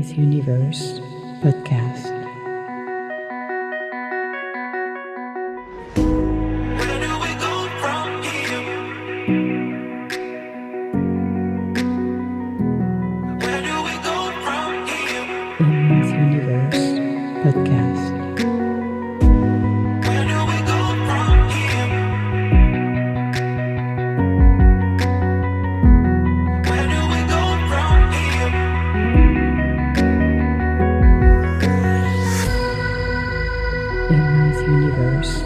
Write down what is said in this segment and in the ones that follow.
Emma's Universe podcast. Where do we go from here? Where do we go from here? Emma's Universe podcast. Where do we go from here? Where do we go from here? Emma's Universe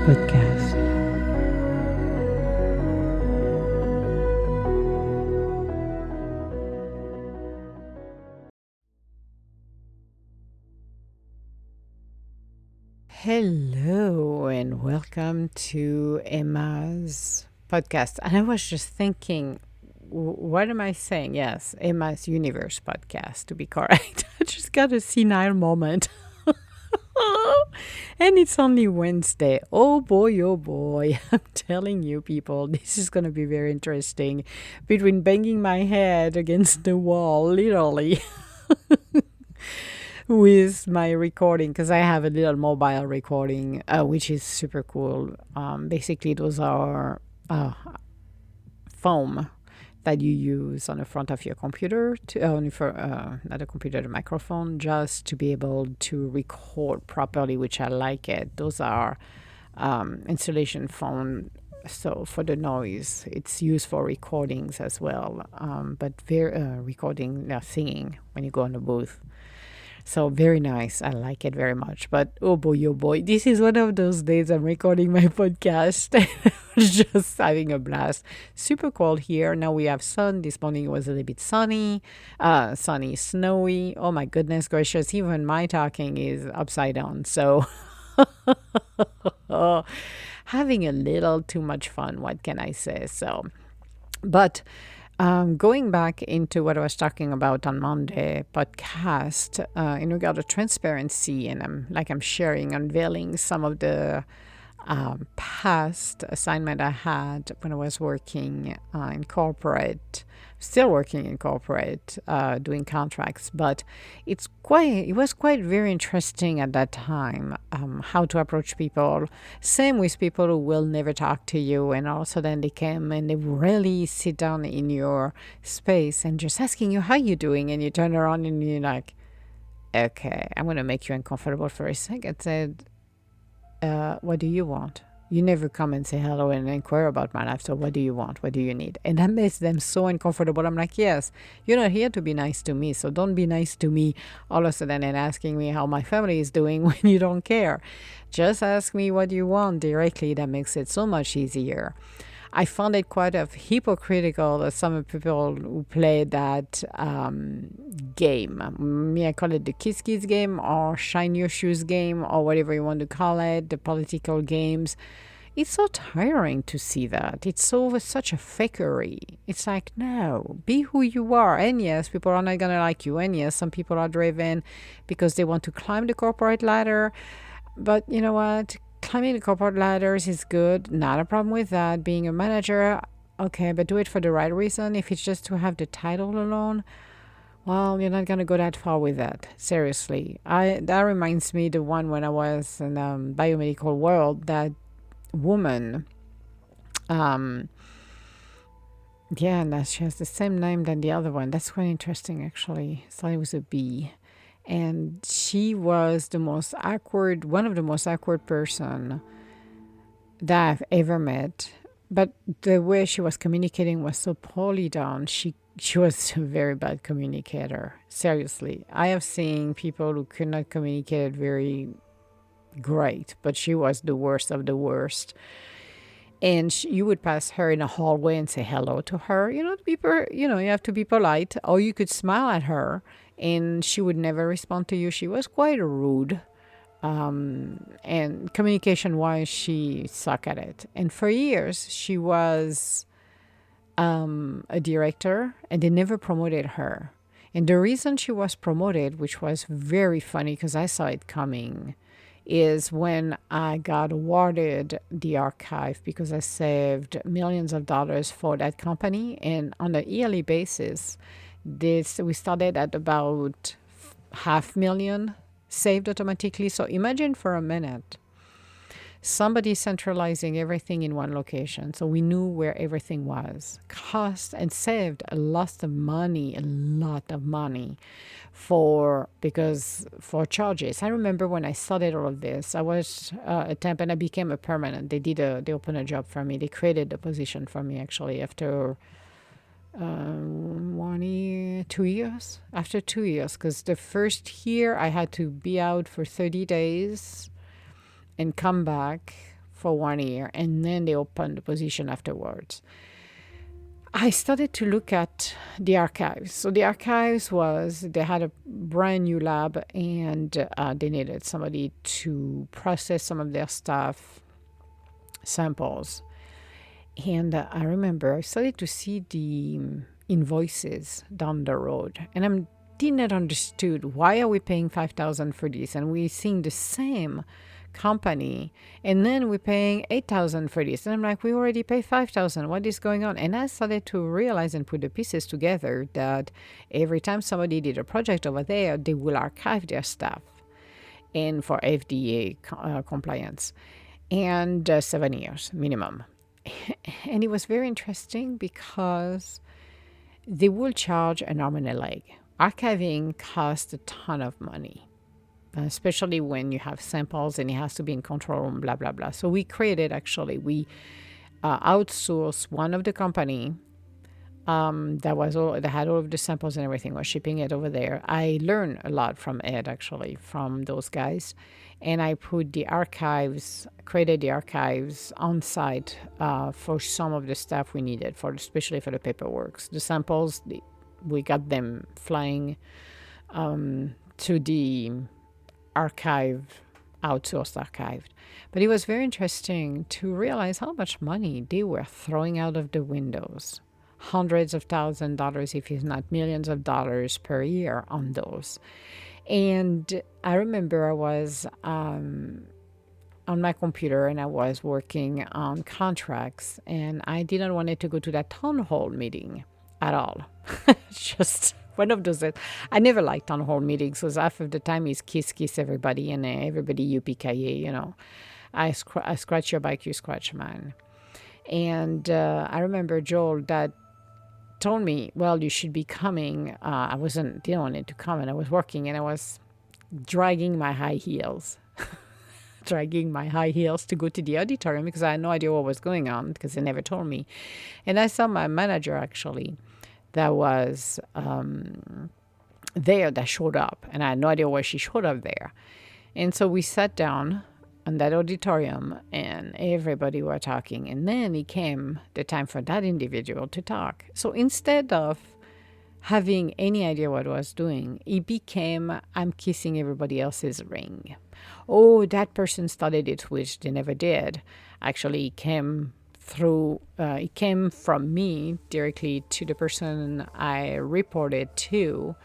podcast. Hello and welcome to Emma's podcast. And I was just thinking, what am I saying? Yes, Emma's Universe podcast, to be correct. I just got a senile moment. And it's only Wednesday. Oh boy. I'm telling you, people, this is going to be very interesting. Between banging my head against the wall, literally. With my recording, because I have a little mobile recording, which is super cool. Basically, those are foam that you use on the front of your computer, not a computer, the microphone, just to be able to record properly, which I like it. Those are insulation foam. So for the noise, it's used for recordings as well, but recording, singing when you go in the booth. So very nice. I like it very much. But oh boy, this is one of those days I'm recording my podcast. Just having a blast. Super cold here. Now we have sun. This morning it was a little bit sunny, snowy. Oh my goodness gracious. Even my talking is upside down. So having a little too much fun. What can I say? But going back into what I was talking about on Monday podcast in regard to transparency, and I'm sharing, unveiling some of the past assignment I had when I was working in corporate, still working in corporate, doing contracts. But it was quite very interesting at that time, how to approach people. Same with people who will never talk to you, and all of a sudden they come and they really sit down in your space and just asking you how you doing, and you turn around and you're like, okay, I'm gonna make you uncomfortable for a second. Said, what do you want? You never come and say hello and inquire about my life. So what do you want? What do you need? And that makes them so uncomfortable. I'm like, yes, you're not here to be nice to me. So don't be nice to me all of a sudden and asking me how my family is doing when you don't care. Just ask me what you want directly. That makes it so much easier. I found it quite hypocritical that some people who play that game. Me, I call it the Kiss Kiss game or Shine Your Shoes game or whatever you want to call it, the political games. It's so tiring to see that. It's such a fakery. It's like, no, be who you are. And yes, people are not going to like you. And yes, some people are driven because they want to climb the corporate ladder. But you know what? Climbing the corporate ladders is good. Not a problem with that. Being a manager, okay, but do it for the right reason. If it's just to have the title alone, well, you're not going to go that far with that. Seriously. That reminds me the one when I was in biomedical world, that woman, and she has the same name than the other one. That's quite interesting, actually. I thought it was a B. And she was one of the most awkward person that I've ever met. But the way she was communicating was so poorly done. She was a very bad communicator. Seriously. I have seen people who could not communicate very great, but she was the worst of the worst. And you would pass her in a hallway and say hello to her. You have to be polite, or you could smile at her, and she would never respond to you. She was quite rude, and communication-wise, she sucked at it. And for years, she was a director, and they never promoted her. And the reason she was promoted, which was very funny because I saw it coming, is when I got awarded the archive because I saved millions of dollars for that company. And on a yearly basis, we started at about 500,000 saved automatically. So imagine for a minute somebody centralizing everything in one location. So we knew where everything was, cost and saved a lot of money for charges. I remember when I started all of this, I was a temp and I became a permanent. They opened a job for me. They created a position for me actually after 1 year, 2 years. After 2 years, because the first year I had to be out for 30 days and come back for 1 year, and then they opened the position afterwards. I started to look at the archives. So the archives they had a brand new lab, and they needed somebody to process some of their stuff, samples. And I remember I started to see the invoices down the road, and I did not understood why are we paying 5,000 for this, and we're seeing the same company, and then we're paying 8,000 for this, and I'm like, we already paid 5,000. What is going on? And I started to realize and put the pieces together that every time somebody did a project over there, they will archive their stuff, and for FDA compliance, and 7 years minimum. And it was very interesting because they will charge an arm and a leg. Archiving costs a ton of money, especially when you have samples and it has to be in control room, blah, blah, blah. So we outsourced one of the company that had all of the samples and everything, was shipping it over there. I learned a lot from Ed, actually, from those guys. And I created the archives on site for some of the stuff we needed, especially for the paperwork. The samples, we got them flying to the outsourced archive. But it was very interesting to realize how much money they were throwing out of the windows. Hundreds of thousands of dollars, if it's not millions of dollars per year on those. And I remember I was on my computer and I was working on contracts, and I didn't want to go to that town hall meeting at all. Just one of those that I never liked town hall meetings, because half of the time is kiss everybody, and everybody yippee-ki-yay, I scratch your bike, you scratch mine. And I remember Joel that told me, well, you should be coming. I didn't want to come, and I was working, and I was dragging my high heels to go to the auditorium because I had no idea what was going on because they never told me. And I saw my manager, actually, that was there, that showed up, and I had no idea why she showed up there. And so we sat down in that auditorium, and everybody were talking. And then it came the time for that individual to talk. So instead of having any idea what I was doing, it became, I'm kissing everybody else's ring. Oh, that person started it, which they never did. Actually, it came from me directly to the person I reported to,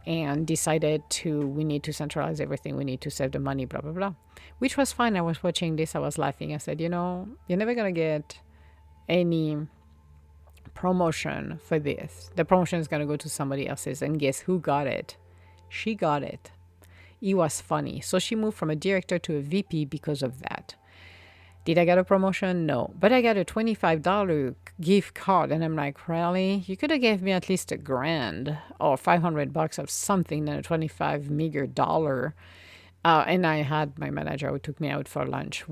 and decided we need to centralize everything. We need to save the money, blah, blah, blah, which was fine. I was watching this. I was laughing. I said, you're never going to get any promotion for this. The promotion is going to go to somebody else's. And guess who got it? She got it. It was funny. So she moved from a director to a VP because of that. Did I get a promotion? No. But I got a $25 gift card. And I'm like, really? You could have gave me at least $1,000 or $500 of something than a $25 meager dollar. And I had my manager who took me out for lunch.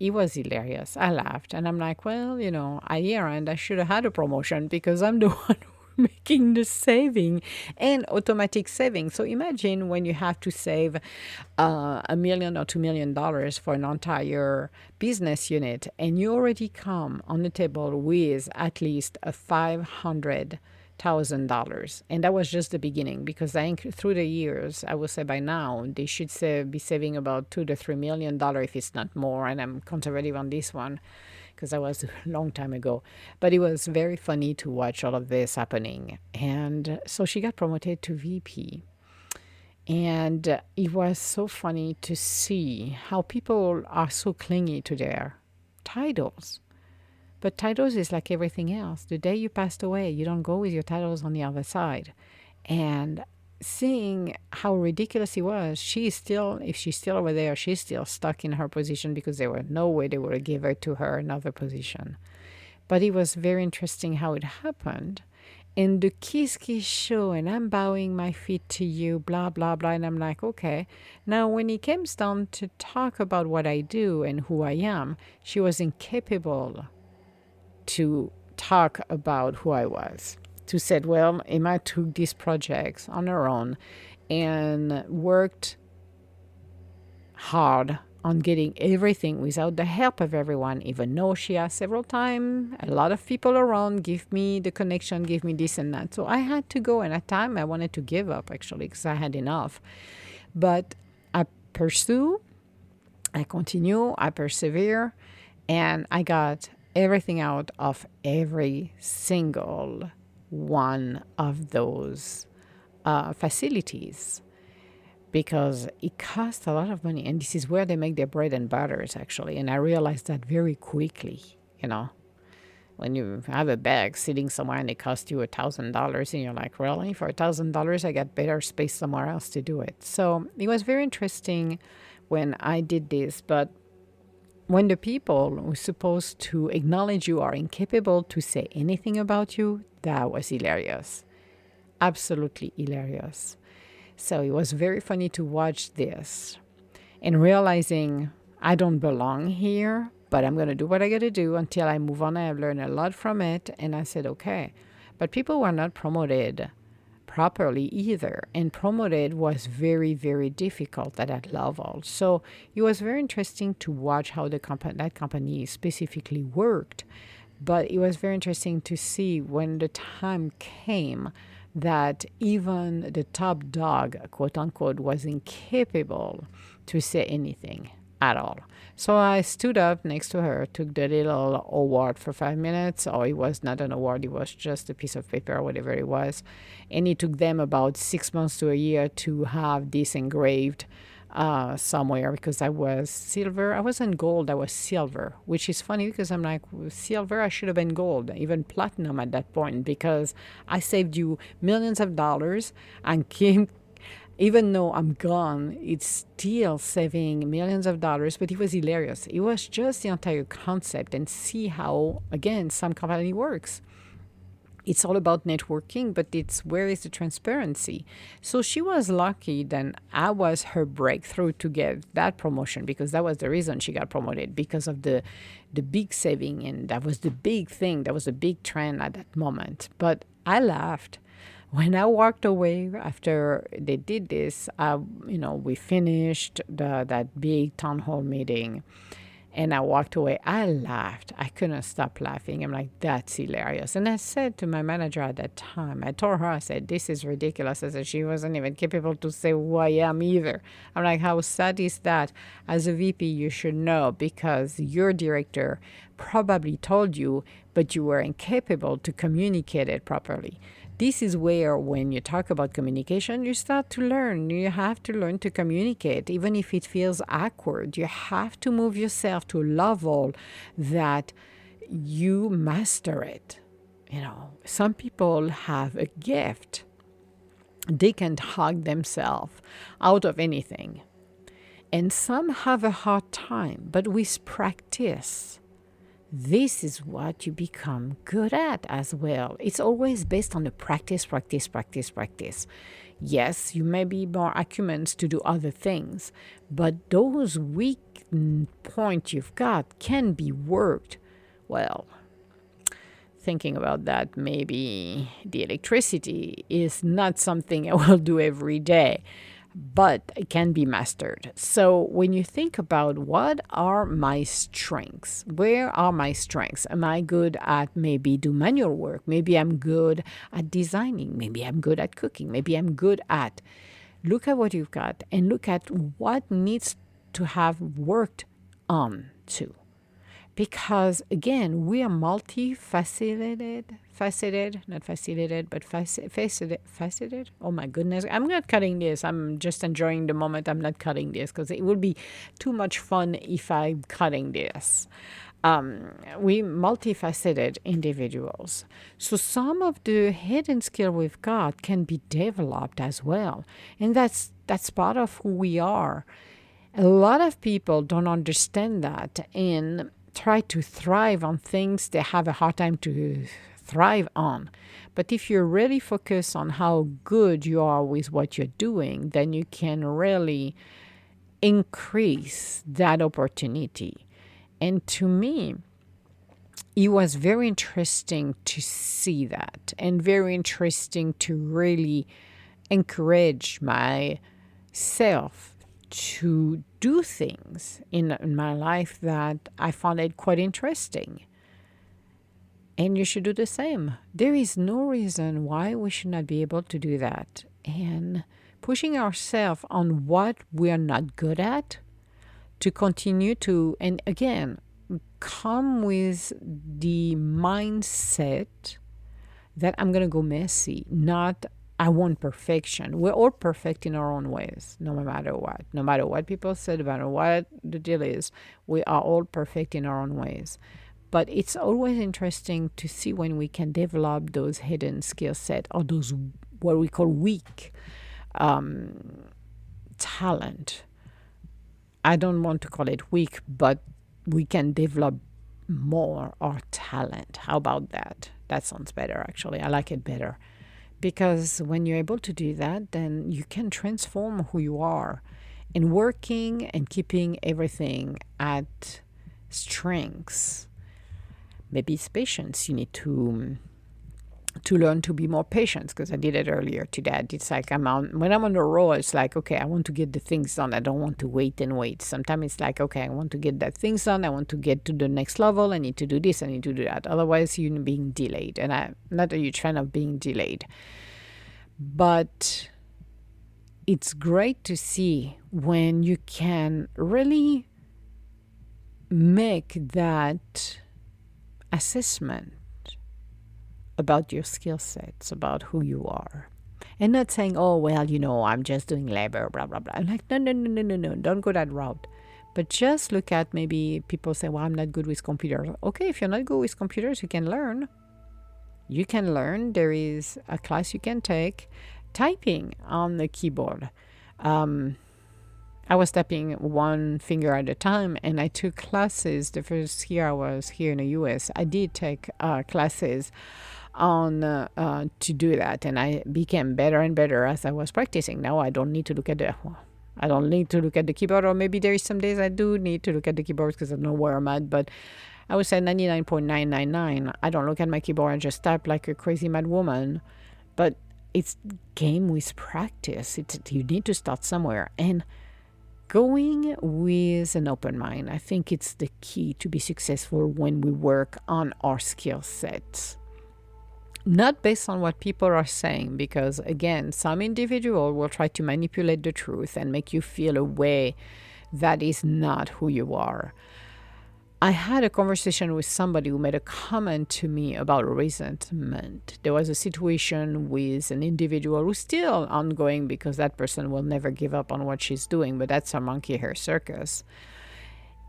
It was hilarious. I laughed. And I'm like, well, at year-end, I should have had a promotion because I'm the one making the saving and automatic saving. So imagine when you have to save $1 million or $2 million for an entire business unit, and you already come on the table with at least a $500,000. And that was just the beginning, because I think through the years, I would say by now, they should be saving about $2 to $3 million if it's not more. And I'm conservative on this one, because that was a long time ago. But it was very funny to watch all of this happening. And so she got promoted to VP. And it was so funny to see how people are so clingy to their titles. But titles is like everything else. The day you passed away, you don't go with your titles on the other side. And seeing how ridiculous he was, if she's still over there, she's still stuck in her position because there were no way they would give her to her another position. But it was very interesting how it happened. And the kiss show, and I'm bowing my feet to you, blah, blah, blah. And I'm like, okay. Now, when it comes down to talk about what I do and who I am, she was incapable to talk about who I was. To said, well, Emma took these projects on her own and worked hard on getting everything without the help of everyone, even though she asked several times, a lot of people around, give me the connection, give me this and that. So I had to go, and at time I wanted to give up actually because I had enough. But I pursue, I continue, I persevere, and I got everything out of every single one of those facilities, because it costs a lot of money, and this is where they make their bread and butters actually. And I realized that very quickly. When you have a bag sitting somewhere and it costs you $1,000, and you're like, really, for $1,000 I got better space somewhere else to do it. So it was very interesting when I did this. But when the people who are supposed to acknowledge you are incapable to say anything about you, that was hilarious. Absolutely hilarious. So it was very funny to watch this and realizing I don't belong here, but I'm going to do what I got to do until I move on. I've learned a lot from it. And I said, okay. But people were not promoted properly either. And promoted was very, very difficult at that level. So it was very interesting to watch how that company specifically worked. But it was very interesting to see when the time came that even the top dog, quote unquote, was incapable to say anything at all. So I stood up next to her, took the little award for 5 minutes, or it was not an award, it was just a piece of paper or whatever it was. And it took them about 6 months to a year to have this engraved somewhere, because I was silver. I wasn't gold, I was silver, which is funny because I'm like, silver, I should have been gold, even platinum at that point, because I saved you millions of dollars and came, even though I'm gone, it's still saving millions of dollars. But it was hilarious. It was just the entire concept, and see how, again, some company works. It's all about networking, but it's where is the transparency? So she was lucky that I was her breakthrough to get that promotion, because that was the reason she got promoted, because of the big saving. And that was the big thing. That was a big trend at that moment. But I laughed. When I walked away after they did this, we finished that big town hall meeting. And I walked away. I laughed. I couldn't stop laughing. I'm like, that's hilarious. And I said to my manager at that time, I told her, I said, this is ridiculous. I said, she wasn't even capable to say who I am either. I'm like, how sad is that? As a VP, you should know, because your director probably told you, but you were incapable to communicate it properly. This is where, when you talk about communication, you start to learn. You have to learn to communicate, even if it feels awkward. You have to move yourself to a level that you master it. Some people have a gift. They can talk themselves out of anything. And some have a hard time, but with practice, this is what you become good at as well. It's always based on the practice. Yes, you may be more acumen to do other things, but those weak points you've got can be worked. Well, thinking about that, maybe the electricity is not something I will do every day, but it can be mastered. So when you think about what are my strengths, where are my strengths? Am I good at maybe do manual work? Maybe I'm good at designing. Maybe I'm good at cooking. Maybe I'm good at. Look at what you've got and look at what needs to have worked on too. Because again, we are faceted. Oh my goodness. I'm not cutting this. I'm just enjoying the moment. I'm not cutting this because it would be too much fun if I'm cutting this. we multifaceted individuals. So some of the hidden skill we've got can be developed as well. And that's part of who we are. A lot of people don't understand that and try to thrive on things they have a hard time to thrive on. But if you're really focused on how good you are with what you're doing, then you can really increase that opportunity. And to me, it was very interesting to see that and very interesting to really encourage myself to do things in my life that I found it quite interesting. And you should do the same. There is no reason why we should not be able to do that. And pushing ourselves on what we're not good at to continue to, and again, come with the mindset that I'm going to go messy, not I want perfection. We're all perfect in our own ways, no matter what. No matter what people said, no matter what the deal is, we are all perfect in our own ways. But it's always interesting to see when we can develop those hidden skill set or those what we call weak talent. I don't want to call it weak, but we can develop more our talent. How about that? That sounds better, actually. I like it better. Because when you're able to do that, then you can transform who you are. And working and keeping everything at strengths. Maybe it's patience. You need to learn to be more patient, because I did it earlier today. It's like when I'm on the roll, it's like, okay, I want to get the things done. I don't want to wait and wait. Sometimes it's like, okay, I want to get that things done. I want to get to the next level. I need to do this. I need to do that. Otherwise, you're being delayed. And I'm not a huge fan of being delayed. But it's great to see when you can really make that assessment about your skill sets, about who you are. And not saying, oh, well, I'm just doing labor, blah, blah, blah. I'm like, no, don't go that route. But just look at, maybe people say, well, I'm not good with computers. Okay, if you're not good with computers, you can learn. You can learn. There is a class you can take. Typing on the keyboard. I was typing one finger at a time, and I took classes. The first year I was here in the U.S., I did take classes on to do that, and I became better and better as I was practicing. Now I don't need to look at the keyboard, or maybe there is some days I do need to look at the keyboard because I don't know where I'm at, but I would say 99.999. I don't look at my keyboard and just type like a crazy mad woman, but it's game with practice. You need to start somewhere, and going with an open mind, I think it's the key to be successful when we work on our skill sets. Not based on what people are saying, because again, some individual will try to manipulate the truth and make you feel a way that is not who you are. I had a conversation with somebody who made a comment to me about resentment. There was a situation with an individual who's still ongoing, because that person will never give up on what she's doing, but that's a monkey hair circus.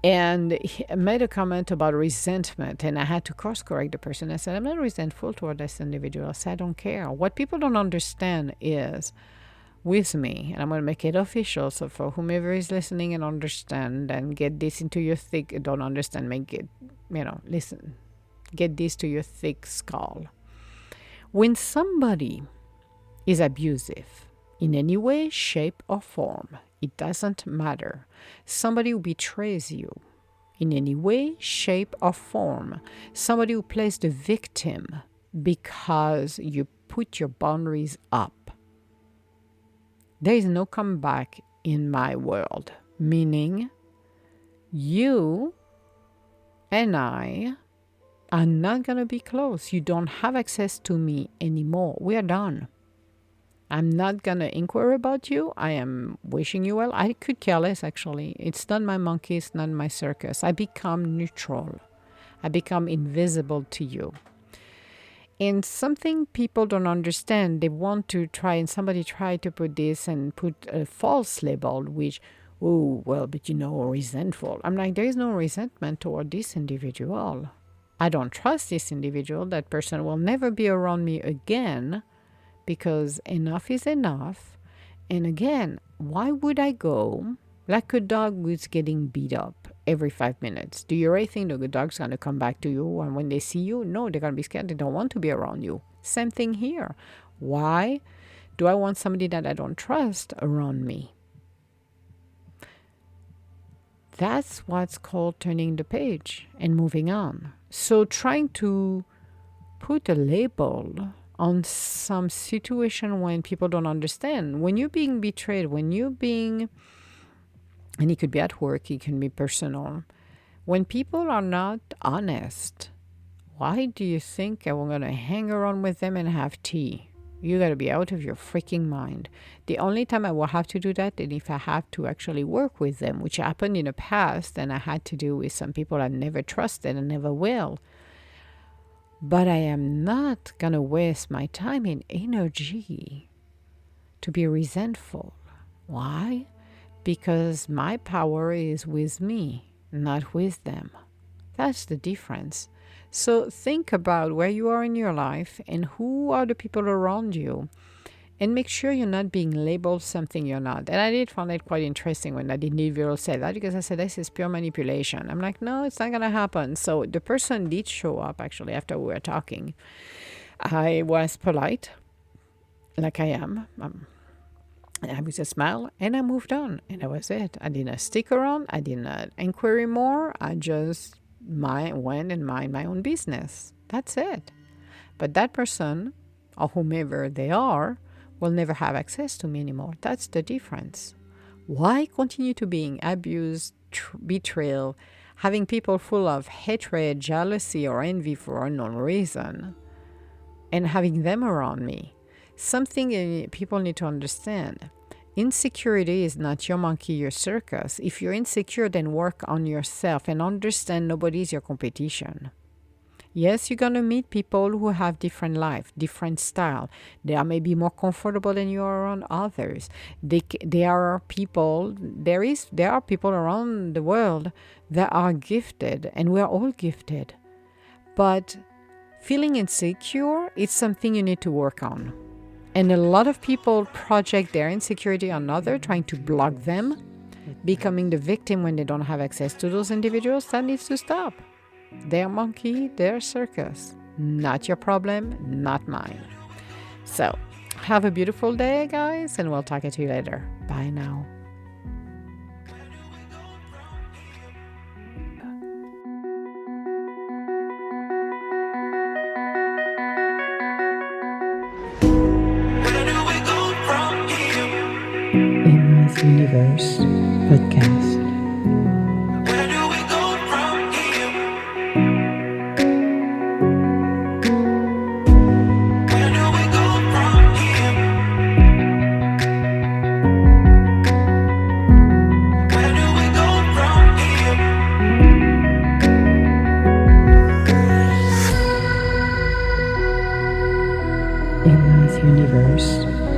And he made a comment about resentment, and I had to course correct the person. I said, I'm not resentful toward this individual. I said, I don't care. What people don't understand is, with me, and I'm going to make it official, so for whomever is listening and understand and get this into your thick, don't understand, make it, listen, get this to your thick skull. When somebody is abusive in any way, shape, or form, it doesn't matter. Somebody who betrays you in any way, shape, or form, somebody who plays the victim because you put your boundaries up, there is no comeback in my world. Meaning, you and I are not going to be close. You don't have access to me anymore. We are done. I'm not going to inquire about you. I am wishing you well. I could care less, actually. It's not my monkey. It's not my circus. I become neutral. I become invisible to you. And something people don't understand, they want to try, and somebody tried to put this and put a false label, which Oh, well, but resentful. I'm like, there is no resentment toward this individual. I don't trust this individual. That person will never be around me again because enough is enough. And again, why would I go like a dog who's getting beat up every 5 minutes? Do you really think the dog's going to come back to you? And when they see you, no, they're going to be scared. They don't want to be around you. Same thing here. Why do I want somebody that I don't trust around me? That's what's called turning the page and moving on. So trying to put a label on some situation when people don't understand. When you're being betrayed, and it could be at work, it can be personal. When people are not honest, why do you think I'm going to hang around with them and have tea? You got to be out of your freaking mind. The only time I will have to do that is if I have to actually work with them, which happened in the past, and I had to do with some people I never trusted and never will. But I am not going to waste my time and energy to be resentful. Why? Because my power is with me, not with them. That's the difference. So think about where you are in your life and who are the people around you. And make sure you're not being labeled something you're not. And I did find it quite interesting when that individual said that, because I said, this is pure manipulation. I'm like, no, it's not going to happen. So the person did show up, actually, after we were talking. I was polite, like I am. I with a smile, and I moved on. And that was it. I didn't stick around. I didn't inquire more. I just went and mind my own business. That's it. But that person, or whomever they are, will never have access to me anymore. That's the difference. Why continue to being abused, betrayal, having people full of hatred, jealousy, or envy for unknown reason, and having them around me? Something people need to understand. Insecurity is not your monkey, your circus. If you're insecure, then work on yourself and understand nobody's your competition. Yes, you're going to meet people who have different life, different style. They are maybe more comfortable than you are around others. There are people around the world that are gifted, and we're all gifted. But feeling insecure is something you need to work on. And a lot of people project their insecurity on others, trying to block them, becoming the victim when they don't have access to those individuals. That needs to stop. Their monkey, their circus. Not your problem, not mine. So, have a beautiful day, guys, and we'll talk to you later. Bye now. Where do we go from here? Emma's Universe Podcast. Where do we go from here? Where do we go from here? Where do we go from here? Emma's Universe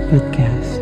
Podcast.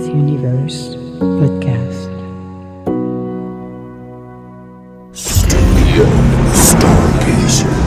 Emma's Universe Podcast. Studio Stargazer.